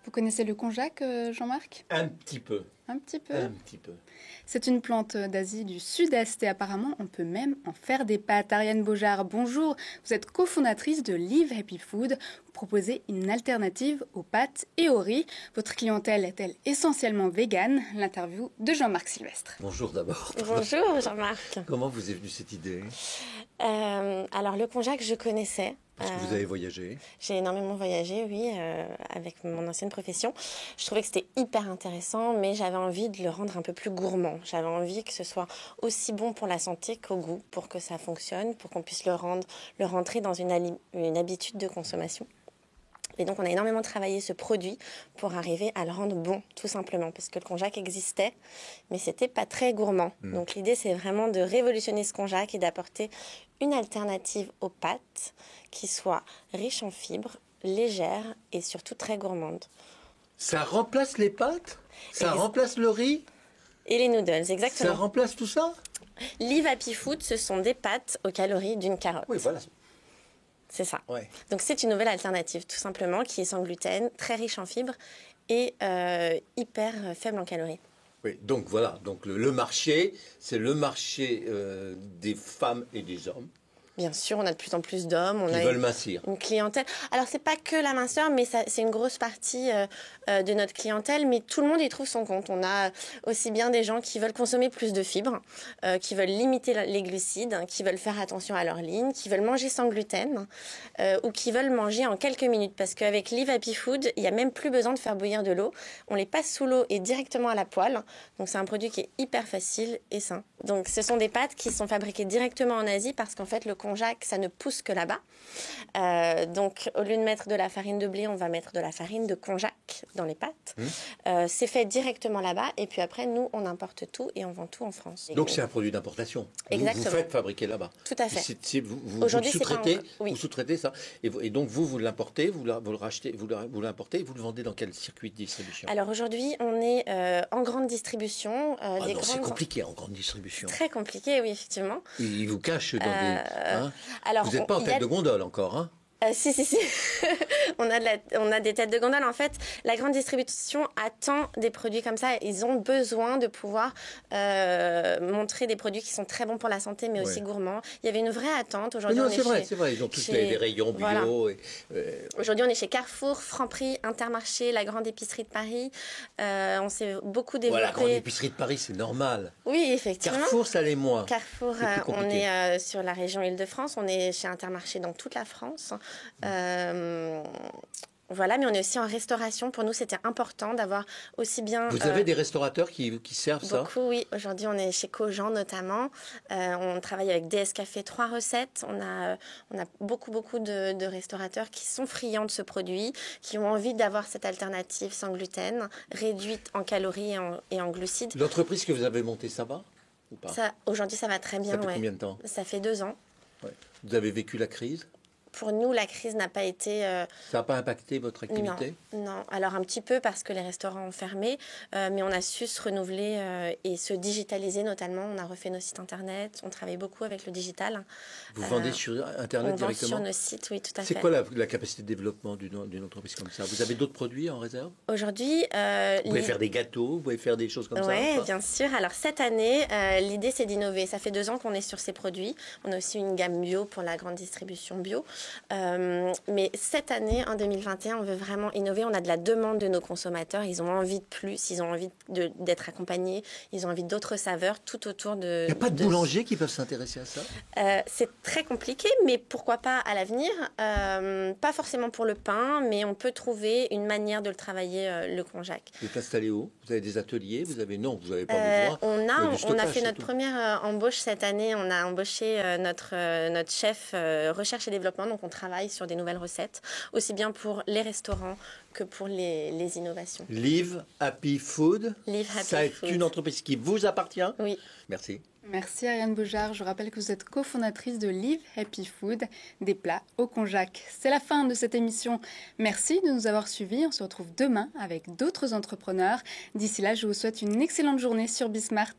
Vous connaissez le konjac, Jean-Marc? Un petit peu. Un petit peu. Un petit peu. C'est une plante d'Asie du Sud-Est et apparemment on peut même en faire des pâtes. Ariane Beaujard, bonjour. Vous êtes cofondatrice de Live Happy Food. Vous proposez une alternative aux pâtes et au riz. Votre clientèle est-elle essentiellement végane? L'interview de Jean-Marc Sylvestre. Bonjour d'abord. Bonjour Jean-Marc. Comment vous est venue cette idée? Alors le konjac, je connaissais. Parce que vous avez voyagé. J'ai énormément voyagé, oui, avec mon ancienne profession. Je trouvais que c'était hyper intéressant, mais j'avais envie de le rendre un peu plus gourmand. J'avais envie que ce soit aussi bon pour la santé qu'au goût, pour que ça fonctionne, pour qu'on puisse le rentrer dans une habitude de consommation. Et donc, on a énormément travaillé ce produit pour arriver à le rendre bon, tout simplement. Parce que le konjac existait, mais c'était pas très gourmand. Donc, l'idée, c'est vraiment de révolutionner ce konjac et d'apporter une alternative aux pâtes qui soit riche en fibres, légère et surtout très gourmande. Ça remplace les pâtes? Ça remplace le riz? Et les noodles, exactement. Ça remplace tout ça? Live Happy Food, ce sont des pâtes aux calories d'une carotte. Oui, voilà. C'est ça. Ouais. Donc c'est une nouvelle alternative, tout simplement, qui est sans gluten, très riche en fibres et hyper faible en calories. Oui, donc voilà. Donc le marché, c'est le marché des femmes et des hommes. Bien sûr, on a de plus en plus d'hommes. Qui veulent mincir. Une clientèle. Alors, c'est pas que la minceur, mais c'est une grosse partie de notre clientèle. Mais tout le monde y trouve son compte. On a aussi bien des gens qui veulent consommer plus de fibres, qui veulent limiter les glucides, qui veulent faire attention à leur ligne, qui veulent manger sans gluten ou qui veulent manger en quelques minutes. Parce qu'avec Live Happy Food, il n'y a même plus besoin de faire bouillir de l'eau. On les passe sous l'eau et directement à la poêle. Donc, c'est un produit qui est hyper facile et sain. Donc, ce sont des pâtes qui sont fabriquées directement en Asie parce qu'en fait, le konjac, ça ne pousse que là-bas. Donc, au lieu de mettre de la farine de blé, on va mettre de la farine de konjac dans les pâtes. C'est fait directement là-bas. Et puis après, nous, on importe tout et on vend tout en France. Donc, c'est un produit d'importation. Exactement. Vous faites fabriquer là-bas. Tout à fait. Vous sous-traitez, oui. Vous sous-traitez ça. Et donc, vous l'importez, vous le rachetez, vous l'importez et vous le vendez dans quel circuit de distribution? Alors, aujourd'hui, on est en grande distribution. C'est compliqué en grande distribution. Très compliqué, oui, effectivement. Ils vous cachent dans des... Alors, vous n'êtes pas en tête de gondole encore, hein? Si. On a des têtes de gondole. En fait, la grande distribution attend des produits comme ça. Ils ont besoin de pouvoir montrer des produits qui sont très bons pour la santé, mais aussi gourmands. Il y avait une vraie attente. Aujourd'hui, c'est vrai. Ils ont tous les rayons bio. Voilà. Aujourd'hui, on est chez Carrefour, Franprix, Intermarché, la grande épicerie de Paris. On s'est beaucoup développé. La grande épicerie de Paris, c'est normal. Oui, effectivement. Carrefour, ça l'est moins. Carrefour, on est sur la région Île-de-France. On est chez Intermarché dans toute la France. Voilà, mais on est aussi en restauration. Pour nous, c'était important d'avoir aussi bien... Vous avez des restaurateurs qui servent ça? Beaucoup, oui. Aujourd'hui, on est chez Cogent notamment. On travaille avec DS Café 3 recettes. On a beaucoup de restaurateurs qui sont friands de ce produit, qui ont envie d'avoir cette alternative sans gluten, réduite en calories et en glucides. L'entreprise que vous avez montée, ça va ou pas? Aujourd'hui, ça va très bien. Ça fait combien de temps? Ça fait 2 ans. Ouais. Vous avez vécu la crise? Pour nous, la crise n'a pas été... Ça n'a pas impacté votre activité? Non. Alors un petit peu parce que les restaurants ont fermé, mais on a su se renouveler et se digitaliser notamment. On a refait nos sites internet, on travaille beaucoup avec le digital. Vous vendez sur internet directement? On vend sur nos sites, oui, tout à fait. C'est quoi la capacité de développement d'une entreprise comme ça? Vous avez d'autres produits en réserve? Aujourd'hui... vous pouvez faire des gâteaux, vous pouvez faire des choses comme ça? Oui, bien sûr. Alors cette année, l'idée c'est d'innover. Ça fait 2 ans qu'on est sur ces produits. On a aussi une gamme bio pour la grande distribution bio. Mais cette année, en 2021, on veut vraiment innover. On a de la demande de nos consommateurs. Ils ont envie de plus, ils ont envie d'être accompagnés, ils ont envie d'autres saveurs tout autour de... Il n'y a pas de boulangers qui peuvent s'intéresser à ça? C'est très compliqué, mais pourquoi pas à l'avenir? Pas forcément pour le pain, mais on peut trouver une manière de le travailler, le konjac. Vous êtes installé où? Vous avez des ateliers? Non, vous n'avez pas besoin. On a fait notre première embauche cette année. On a embauché notre chef recherche et développement. Donc, on travaille sur des nouvelles recettes, aussi bien pour les restaurants que pour les innovations. Live Happy Food. Live Happy Ça est Food. une entreprise qui vous appartient? Oui. Merci. Merci Ariane Beaujard. Je rappelle que vous êtes cofondatrice de Live Happy Food, des plats au konjac. C'est la fin de cette émission. Merci de nous avoir suivis. On se retrouve demain avec d'autres entrepreneurs. D'ici là, je vous souhaite une excellente journée sur Bismart.